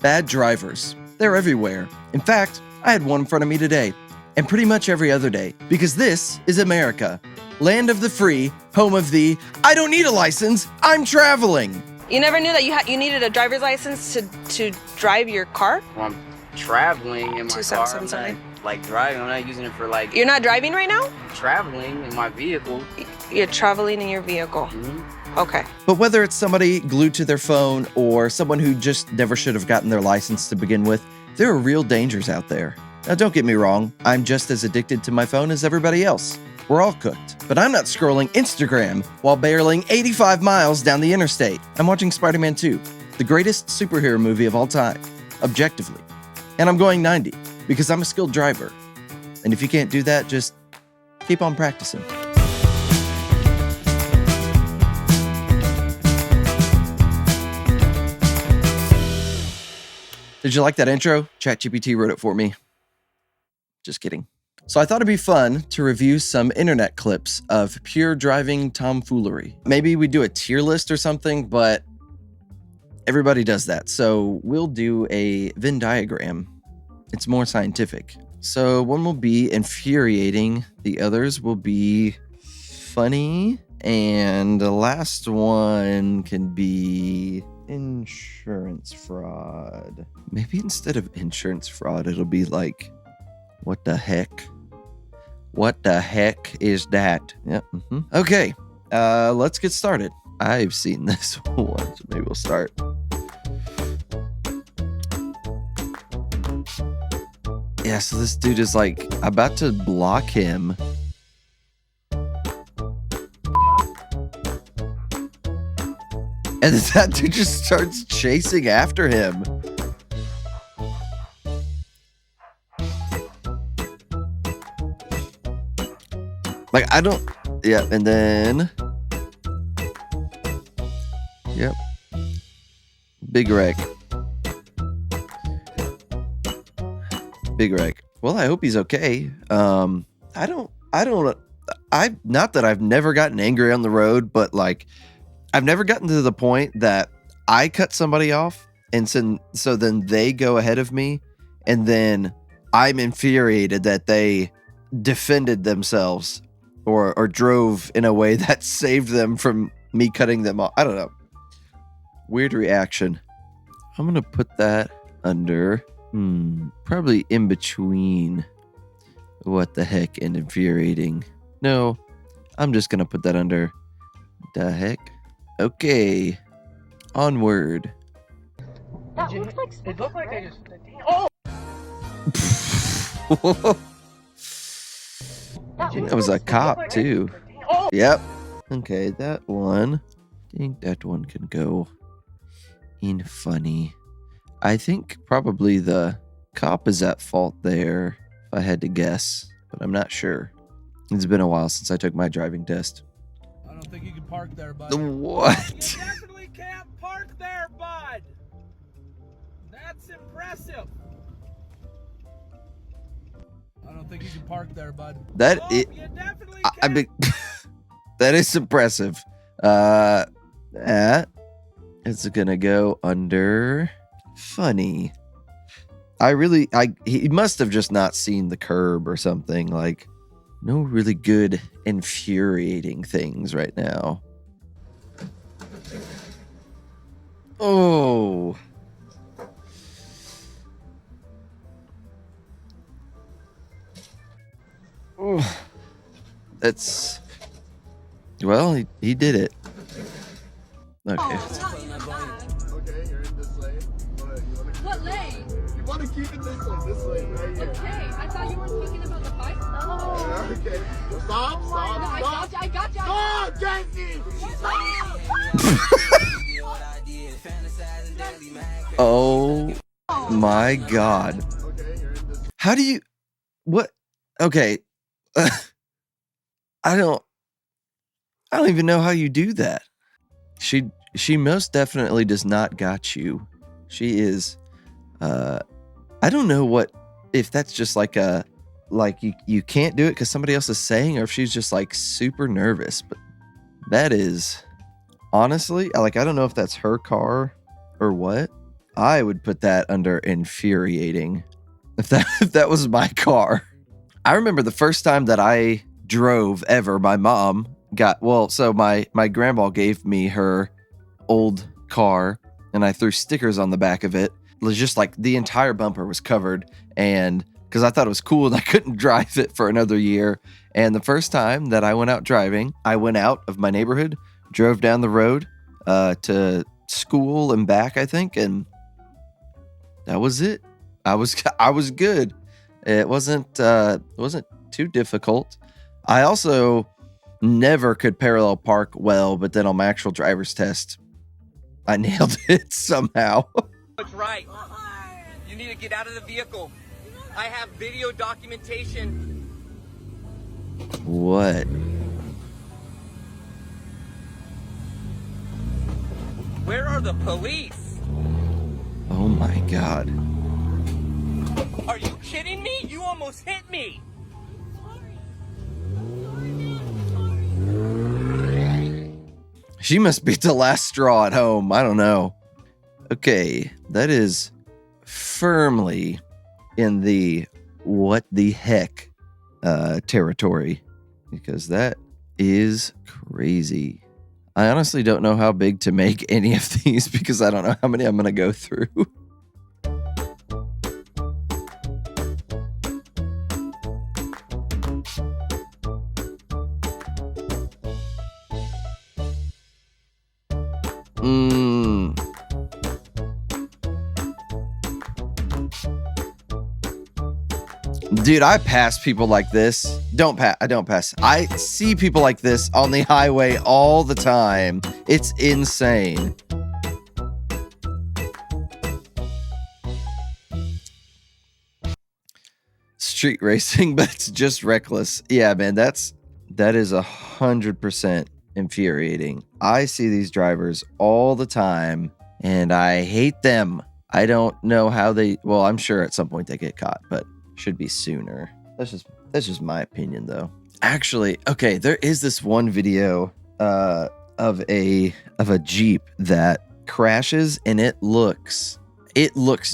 Bad drivers. They're everywhere. In fact, I had one in front of me today, and pretty much every other day, because this is America. Land of the free, home of the, I don't need a license, I'm traveling. You never knew that you needed a driver's license to drive your car? Well, I'm traveling in my car. I'm sorry. not, like, driving. I'm not using it for, like... You're not driving right now? Traveling in my vehicle. You're traveling in your vehicle. Mm-hmm. Okay. But whether it's somebody glued to their phone or someone who just never should have gotten their license to begin with, there are real dangers out there. Now, don't get me wrong, I'm just as addicted to my phone as everybody else. We're all cooked. But I'm not scrolling Instagram while barreling 85 miles down the interstate. I'm watching Spider-Man 2, the greatest superhero movie of all time, objectively. And I'm going 90 because I'm a skilled driver. And if you can't do that, just keep on practicing. Did you like that intro? ChatGPT wrote it for me. Just kidding. So I thought it'd be fun to review some internet clips of pure driving tomfoolery. Maybe we do a tier list or something, but everybody does that. So we'll do a Venn diagram. It's more scientific. So one will be infuriating. The others will be funny. And the last one can be insurance fraud. Maybe instead of insurance fraud, it'll be like, what the heck? What the heck is that? Yep. Mm-hmm. Okay, let's get started. I've seen this one, so maybe we'll start. Yeah, so this dude is like about to block him. And that dude just starts chasing after him. Like, I don't, yeah, and then, yep, big wreck. Big wreck. Well, I hope he's okay. Not that I've never gotten angry on the road, but like, I've never gotten to the point that I cut somebody off, and so then they go ahead of me, and then I'm infuriated that they defended themselves. Or drove in a way that saved them from me cutting them off. I don't know. Weird reaction. I'm going to put that under, probably in between what the heck and infuriating. No, I'm just going to put that under the heck. Okay. Onward. That looks like It looked like I just... that That was a cop, too. Yep. Okay, that one. I think that one can go in funny. I think probably the cop is at fault there, if I had to guess, but I'm not sure. It's been a while since I took my driving test. I don't think you can park there, bud. What? You definitely can't park there, bud. That's impressive. I don't think you can park there, bud. That Oh, it. you definitely I mean, that is impressive. That is gonna go under funny. He must have just not seen the curb or something. Like, no really good infuriating things right now. Oh. Oh. That's, well, he did it. Okay. Okay, you're in this lane. What lane? You want to keep it this lane right here. Okay, I thought you were talking about the fight. Yeah, okay. Stop. No, I got you. Stop, Jesse! Oh my God. Okay, you're in this. How do you, what? Okay. I don't even know how you do that. She most definitely does not got you. She is, I don't know if that's just like you can't do it because somebody else is saying, or if she's just like super nervous, but that is honestly, like, I don't know if that's her car or what. I would put that under infuriating if that was my car. I remember the first time that I drove ever, my mom so my grandma gave me her old car and I threw stickers on the back of it. It was just like the entire bumper was covered, and because I thought it was cool and I couldn't drive it for another year. And the first time that I went out driving, I went out of my neighborhood, drove down the road to school and back, I think, and that was it. I was good. It wasn't too difficult. I also never could parallel park well, but then on my actual driver's test, I nailed it somehow. That's right. You need to get out of the vehicle. I have video documentation. What? Where are the police? Oh my God. Are you kidding me? You almost hit me. She must be the last straw at home. I don't know. Okay, that is firmly in the what the heck territory, because that is crazy. I honestly don't know how big to make any of these because I don't know how many I'm going to go through. Dude, I pass people like this. I don't pass. I see people like this on the highway all the time. It's insane. Street racing, but it's just reckless. Yeah, man, that is 100% infuriating. I see these drivers all the time, and I hate them. I don't know how well, I'm sure at some point they get caught, but should be sooner. That's just my opinion, though. Actually, okay, there is this one video of a Jeep that crashes, and it looks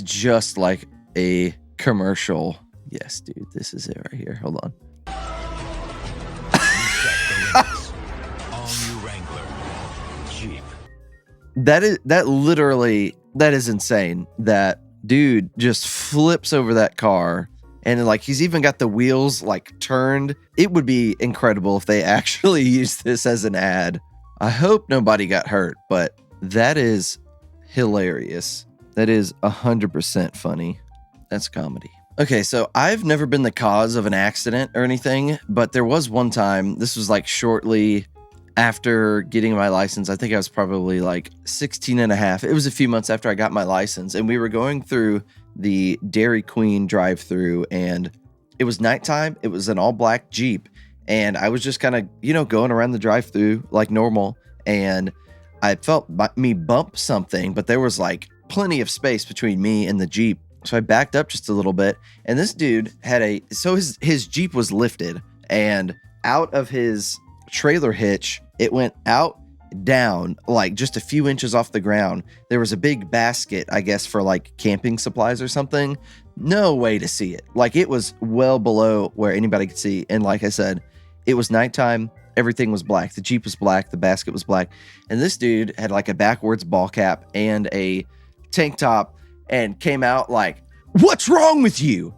just like a commercial. Yes, dude, this is it right here. Hold on. All new Wrangler Jeep. That is insane. That dude just flips over that car, and like he's even got the wheels like turned. It would be incredible if they actually used this as an ad. I hope nobody got hurt, but that is hilarious. That is 100% funny. That's comedy. Okay, so I've never been the cause of an accident or anything, but there was one time, this was like shortly after getting my license. I think I was probably like 16 and a half. It was a few months after I got my license, and we were going through the Dairy Queen drive-through, and it was nighttime. It was an all-black Jeep, and I was just kind of, going around the drive-through like normal, and I felt me bump something, but there was like plenty of space between me and the Jeep. So I backed up just a little bit, and this dude had his Jeep was lifted, and out of his trailer hitch, it went out, down, like just a few inches off the ground. There was a big basket, I guess, for like camping supplies or something. No way to see it. Like it was well below where anybody could see. And like I said, it was nighttime. Everything was black. The Jeep was black. The basket was black. And this dude had like a backwards ball cap and a tank top, and came out like, "What's wrong with you?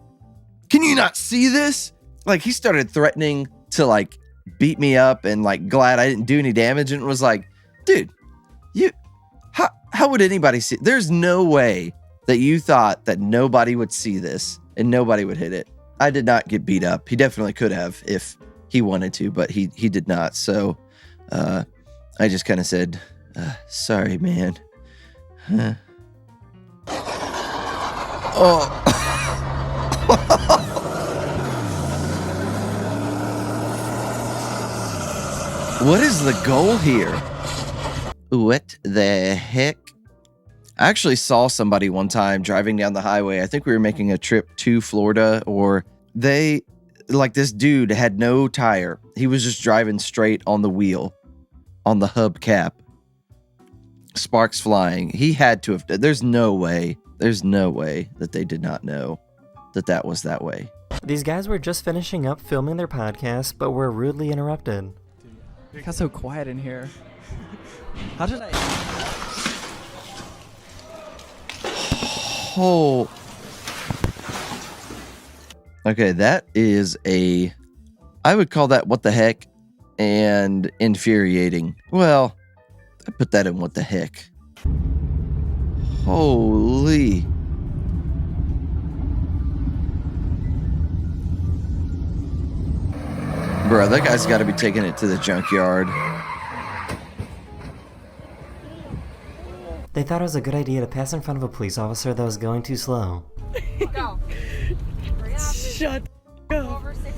Can you not see this?" Like he started threatening to like beat me up, and like glad I didn't do any damage, and it was like, dude, how would anybody see? There's no way that you thought that nobody would see this and nobody would hit it. I did not get beat up. He definitely could have if he wanted to, but he did not. So I just kind of said, sorry, man. Oh. What is the goal here? What the heck? I actually saw somebody one time driving down the highway. I think we were making a trip to Florida, or this dude had no tire. He was just driving straight on the wheel, on the hubcap. sparks flying. He had to have. There's no way that they did not know that was that way. These guys were just finishing up filming their podcast, but were rudely interrupted. It got so quiet in here. How did I... Oh. Okay, that is I would call that what the heck and infuriating. Well, I put that in what the heck. Holy. Bro, that guy's got to be taking it to the junkyard. They thought it was a good idea to pass in front of a police officer that was going too slow. Go. Hurry up. Shut Go up. over 60.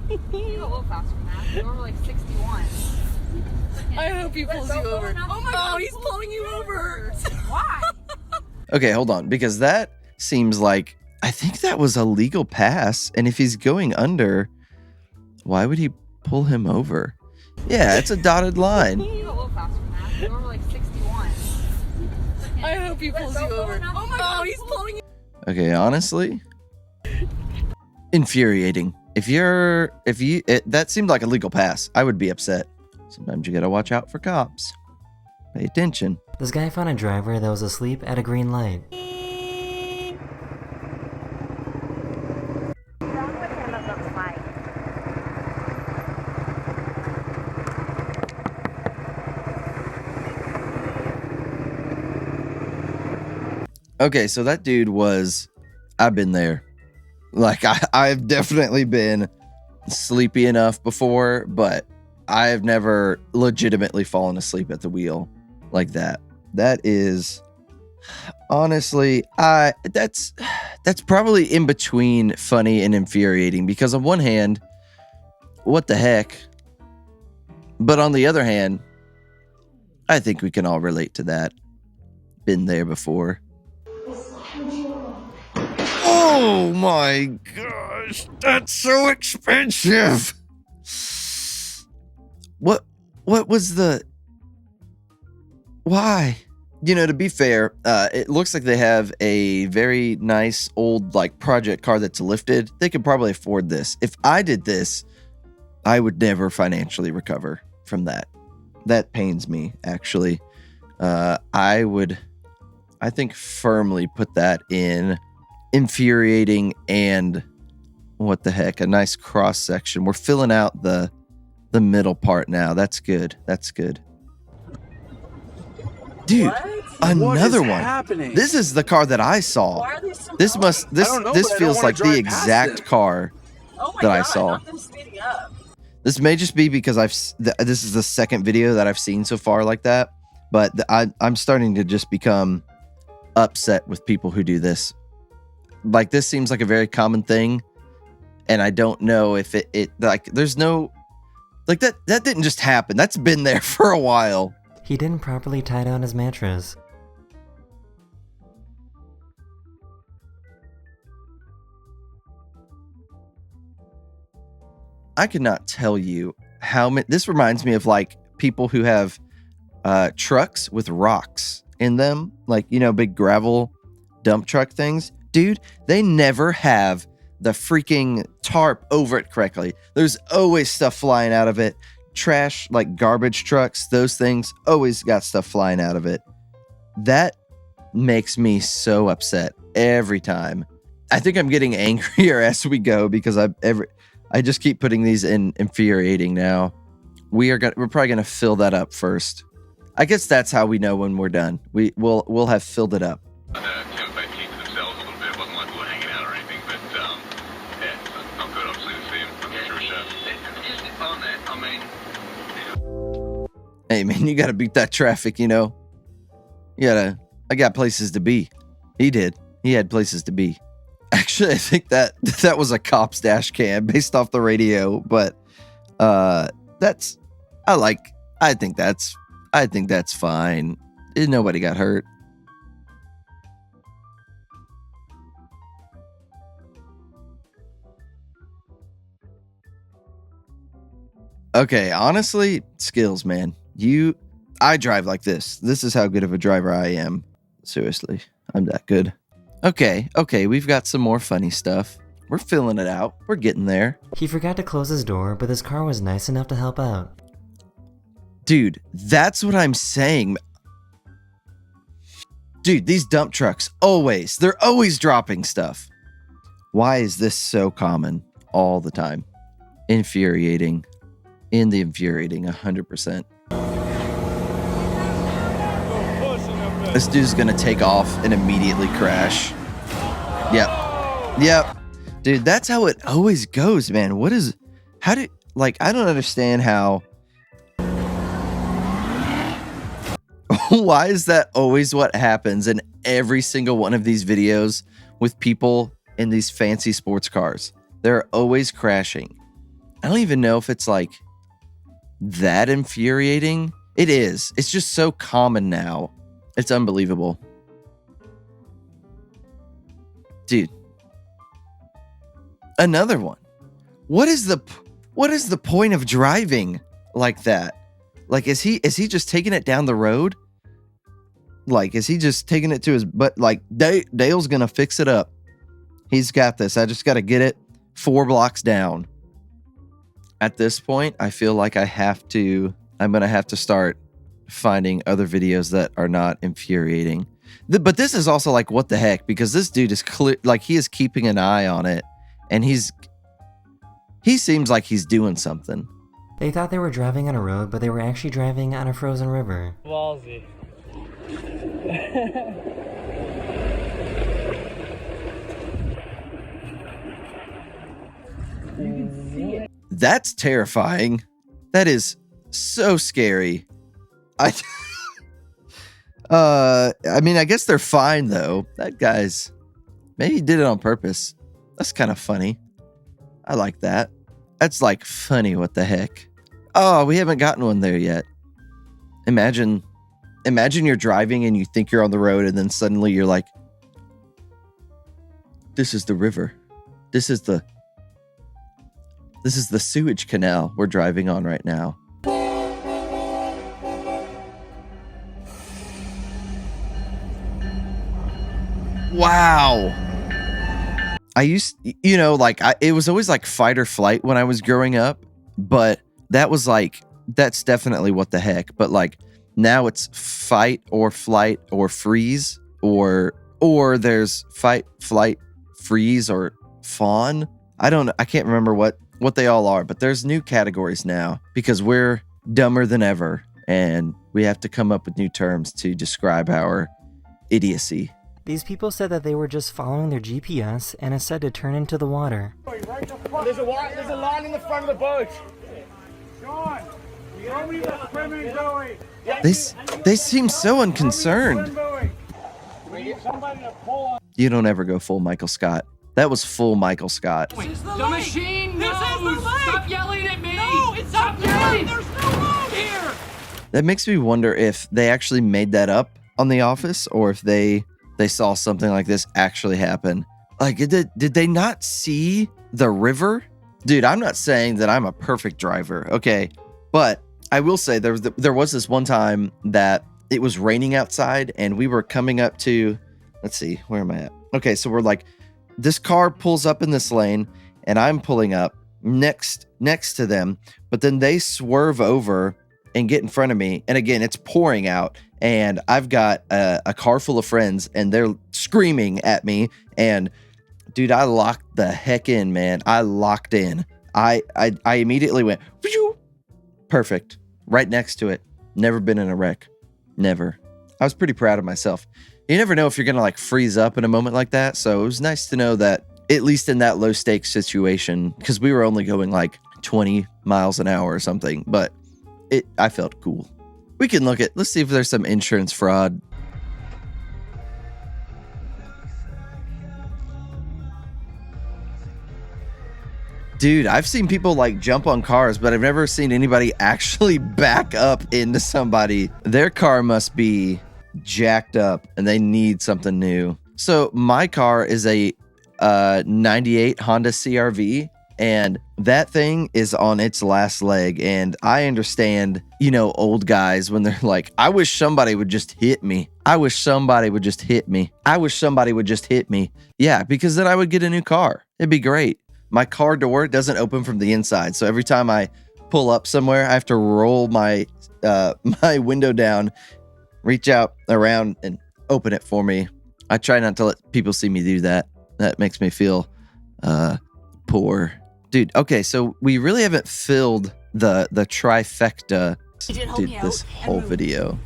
You go a little faster than that. Go over like 61. I hope he pulls you over. Oh my God, he's pulling you over. Why? Okay, hold on, because that seems like, I think that was a legal pass, and if he's going under, why would he pull him over? Yeah, it's a dotted line. You go a little faster than that. Go over like 61. I hope he pulls you over. Oh my God, he's pulling you. Okay, honestly, infuriating. That seemed like a legal pass. I would be upset. Sometimes you gotta watch out for cops. Pay attention. This guy found a driver that was asleep at a green light. Okay, so that dude I've been there. Like, I've definitely been sleepy enough before, but I have never legitimately fallen asleep at the wheel like that. That is, honestly, that's probably in between funny and infuriating, because on one hand, what the heck? But on the other hand, I think we can all relate to that. Been there before. Oh my gosh, that's so expensive. What was why? You know, to be fair, it looks like they have a very nice old like project car that's lifted. They could probably afford this. If I did this, I would never financially recover from that. That pains me, actually. I think firmly put that in infuriating and what the heck, a nice cross section. We're filling out the middle part now. That's good. That's good. Dude, another one. Happening? This is the car that I saw. This feels like the exact car that I saw. This may just be because this is the second video that I've seen so far like that, but I'm starting to just become upset with people who do this. Like, this seems like a very common thing, and I don't know if it like there's no like that didn't just happen. That's been there for a while. He didn't properly tie down his mattress. I could not tell you how many. This reminds me of like people who have trucks with rocks in them, like, you know, big gravel dump truck things. Dude, they never have the freaking tarp over it correctly. There's always stuff flying out of it. Trash, like garbage trucks, those things always got stuff flying out of it. That makes me so upset every time. I think I'm getting angrier as we go because I just keep putting these in infuriating now. We're probably gonna fill that up first. I guess that's how we know when we're done. We'll have filled it up. Hey man, you gotta beat that traffic, you know. I got places to be. He did. He had places to be. Actually, I think that was a cop's dash cam based off the radio, but I think that's fine. Nobody got hurt. Okay, honestly, skills, man. I drive like this. This is how good of a driver I am. Seriously, I'm that good. Okay, we've got some more funny stuff. We're filling it out. We're getting there. He forgot to close his door, but his car was nice enough to help out. Dude, that's what I'm saying. Dude, these dump trucks, they're always dropping stuff. Why is this so common all the time? Infuriating. In the infuriating, 100%. This dude's gonna take off and immediately crash. Yep. Dude, that's how it always goes, man. I don't understand how. Why is that always what happens in every single one of these videos with people in these fancy sports cars? They're always crashing. I don't even know if it's like that infuriating. It is. It's just so common now. It's unbelievable. Dude. Another one. What is the point of driving like that? Like, is he just taking it down the road? Like, is he just taking it to his butt? Like, Dale's gonna fix it up. He's got this. I just got to get it 4 blocks down. At this point, I feel like I'm going to have to start finding other videos that are not infuriating. But this is also like, what the heck? Because this dude is clear, like, he is keeping an eye on it, and he seems like he's doing something. They thought they were driving on a road, but they were actually driving on a frozen river. Ballsy. That's terrifying. That is so scary. I mean, I guess they're fine though. That guy's maybe he did it on purpose. That's kind of funny. I like that. That's like funny. What the heck? Oh, we haven't gotten one there yet. Imagine you're driving and you think you're on the road, and then suddenly you're like, this is the river. This is the sewage canal we're driving on right now. Wow. It was always like fight or flight when I was growing up, but that's definitely what the heck. But like now it's fight or flight or freeze or there's fight, flight, freeze or fawn. I can't remember what they all are, but there's new categories now because we're dumber than ever and we have to come up with new terms to describe our idiocy. These people said that they were just following their GPS and it said to turn into the water. There's a line in the front of the boat. Sean, show me the swimming buoy. They seem so unconcerned. You don't ever go full Michael Scott. That was full Michael Scott. The machine knows! Stop yelling at me! No, it's stop yelling! There's no road here! That makes me wonder if they actually made that up on The Office or if they saw something like this actually happen. Like, did they not see the river? Dude, I'm not saying that I'm a perfect driver, okay? But I will say there was this one time that it was raining outside and we were coming up to, let's see, where am I at? Okay, so we're like, this car pulls up in this lane and I'm pulling up next to them, but then they swerve over and get in front of me. And again, it's pouring out and I've got a car full of friends and they're screaming at me. And dude, I locked the heck in, man. I locked in. I immediately went, perfect, right next to it. Never been in a wreck. Never. I was pretty proud of myself. You never know if you're going to like freeze up in a moment like that. So it was nice to know that at least in that low stakes situation, because we were only going like 20 miles an hour or something, but I felt cool. We can let's see if there's some insurance fraud. Dude, I've seen people like jump on cars, but I've never seen anybody actually back up into somebody. Their car must be jacked up and they need something new. So my car is a 98 Honda CRV And that thing is on its last leg. And I understand, you know, old guys when they're like, I wish somebody would just hit me. I wish somebody would just hit me. I wish somebody would just hit me. Yeah, because then I would get a new car. It'd be great. My car door doesn't open from the inside. So every time I pull up somewhere, I have to roll my my window down, reach out around and open it for me. I try not to let people see me do that. That makes me feel poor. Dude, okay, so we really haven't filled the trifecta. Dude, this whole video.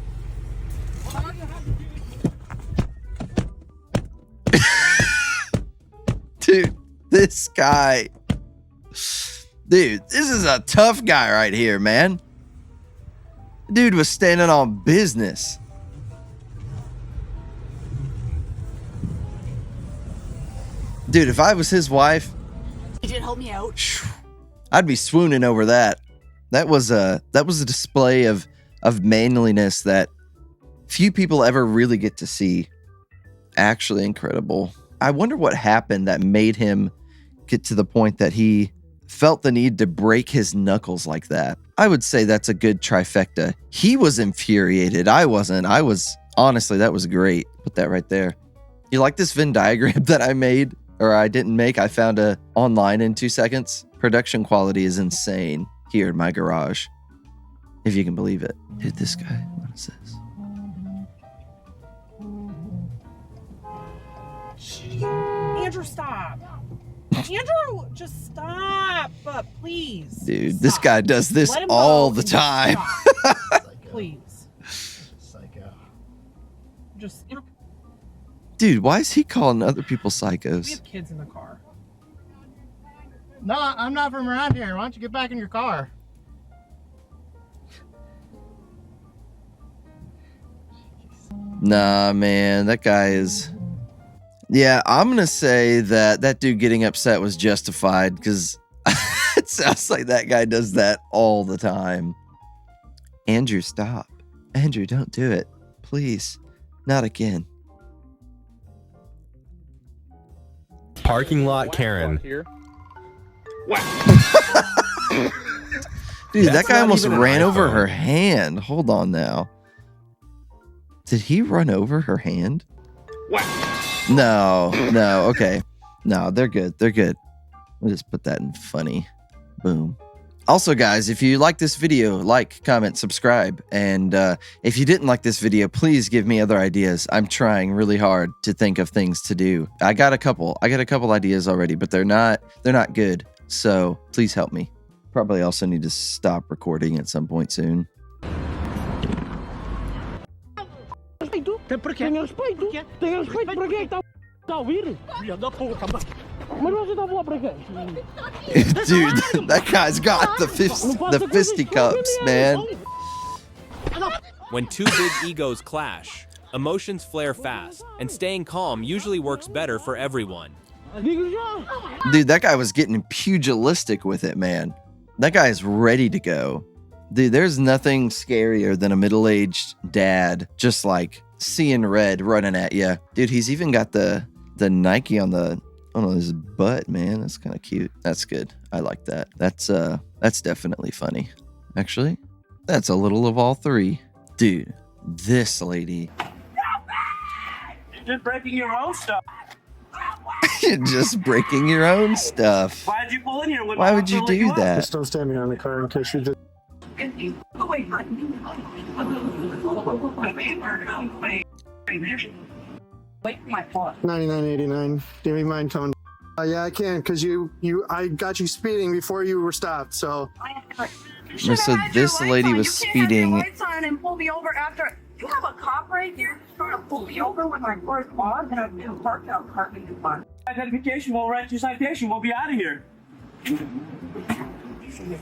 Dude, this guy. Dude, this is a tough guy right here, man. Dude was standing on business. Dude, if I was his wife, help me out. I'd be swooning over that. That was a display of manliness that few people ever really get to see. Actually incredible. I wonder what happened that made him get to the point that he felt the need to break his knuckles like that. I would say that's a good trifecta. He was infuriated. I wasn't. I was, honestly, that was great. Put that right there. You like this Venn diagram that I made? Or I didn't make? I found it online in 2 seconds. Production quality is insane here in my garage. If you can believe it. Dude, this guy, what is this? Andrew, stop. Andrew, just stop, please. Dude, stop. This guy does this all the time. Please. Psycho. Just, Dude, why is he calling other people psychos? we have kids in the car. No, I'm not from around here. Why don't you get back in your car? Nah, man, that guy is... Yeah, I'm going to say that that dude getting upset was justified because it sounds like that guy does that all the time. Andrew, stop. Andrew, don't do it. Please. Not again. Parking lot Karen. Dude, that guy almost ran over her hand. Hold on now. Did he run over her hand? No, okay. No, they're good. They're good. We'll just put that in funny. Boom. Also, guys, if you like this video, like, comment, subscribe. And if you didn't like this video, please give me other ideas. I'm trying really hard to think of things to do. I got a couple ideas already, but they're not good. So please help me. Probably also need to stop recording at some point soon. Tenha respeito pra quem tá a ouvir. Filha da puta, mas você tá boa pra quê? Dude, that guy's got the fisticuffs, man. When two big egos clash, emotions flare fast, and staying calm usually works better for everyone. Dude, that guy was getting pugilistic with it, man. That guy is ready to go. Dude, there's nothing scarier than a middle-aged dad just like seeing red running at you. Dude, he's even got the Nike on his butt, man. That's kind of cute. That's good. I like that. That's definitely funny. Actually, that's a little of all three. Dude, this lady. You're just breaking your own stuff. You're just breaking your own stuff. Why did you pull in here? Why would you do that? Just don't stand behind the car in case you did. $99.89. Do you mind coming? Yeah, I can, because I got you speeding before you were stopped. So. So this lady was speeding. And pull me over after. You have a cop right here trying to pull me over when my car's on, and I've been parked out parking fun. Identification, we'll write your citation. We'll be out of here.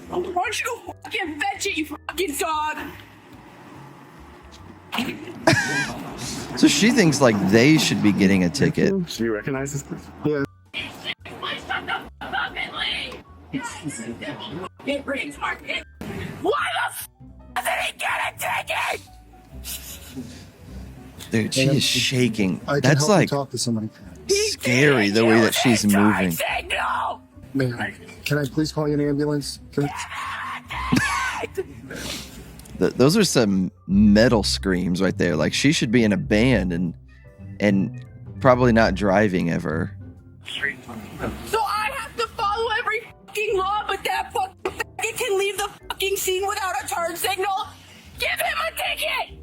Why don't you go fucking fetch it, you fucking dog? So she thinks like they should be getting a ticket. Do you recognize this person? Yeah. Why the f doesn't he get a ticket? Dude, she is shaking. I can That's help like you talk to somebody. scary the way that she's moving. Man, can I please call you an ambulance? Those are some metal screams right there. Like she should be in a band and probably not driving ever. So I have to follow every fucking law, but that fucking faggot can leave the fucking scene without a turn signal? Give him a ticket!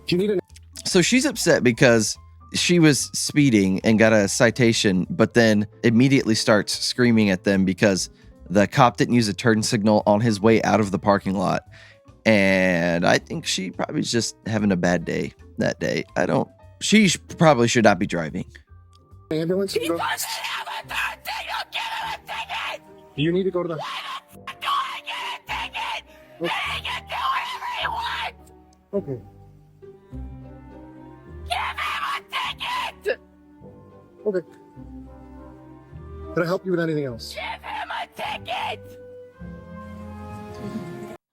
Do you need an... So she's upset because she was speeding and got a citation, but then immediately starts screaming at them because the cop didn't use a turn signal on his way out of the parking lot. And I think she probably is just having a bad day that day. She probably should not be driving. Ambulance? He doesn't have a turn signal! Give him a ticket! Do you need to go to the... Why the fuck do I get a ticket? He can do whatever he wants! Okay. Give him a ticket! Okay. Can I help you with anything else? Give him a ticket!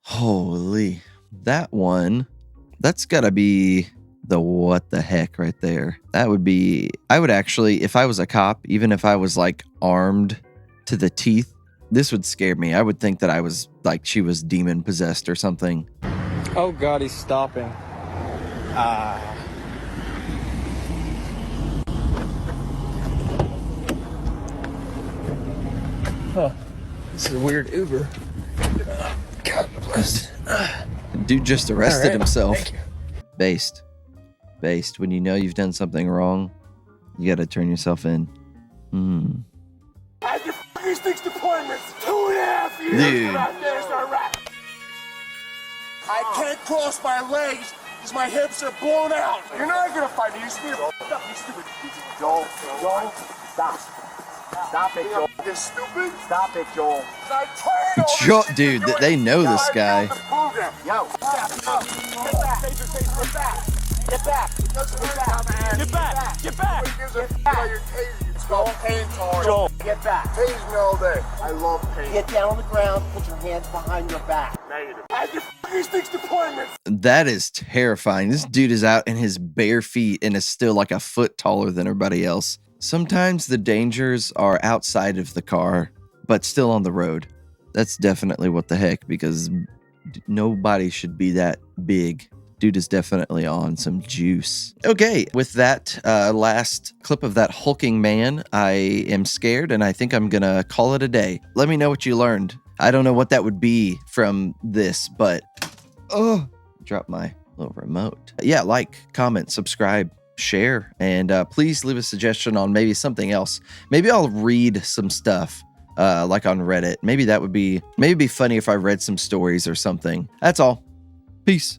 Holy, that's gotta be the what the heck right there. I would actually, if I was a cop, even if I was like armed to the teeth, this would scare me. I would think that I was like, she was demon possessed or something. Oh God, he's stopping. Huh. This is a weird Uber. God bless. Dude just arrested All right, himself. thank you. Based. When you know you've done something wrong, you gotta turn yourself in. At your fucking 6 appointments, 2.5 years. Dude. I can't cross my legs because my hips are blown out. You're not gonna fight me. You stupid. You stupid. Joel, stop. Stop it, Joel. You're stupid. Stop it, Joel. Joel, dude, they know this guy. Yo. Get back. Get back. Get back. Joel, get back. Tase me all day. I love pain. Get down on the ground. Put your hands behind your back. Negative. At your fucking 6 appointments. That is terrifying. This dude is out in his bare feet and is still like a foot taller than everybody else. Sometimes the dangers are outside of the car, but still on the road. That's definitely what the heck, because nobody should be that big. Dude is definitely on some juice. Okay, with that last clip of that hulking man, I am scared and I think I'm gonna call it a day. Let me know what you learned. I don't know what that would be from this, but drop my little remote. Yeah, like, comment, subscribe, share, and please leave a suggestion on maybe something else. Maybe I'll read some stuff like on Reddit. Maybe it'd be funny if I read some stories or something. That's all. Peace.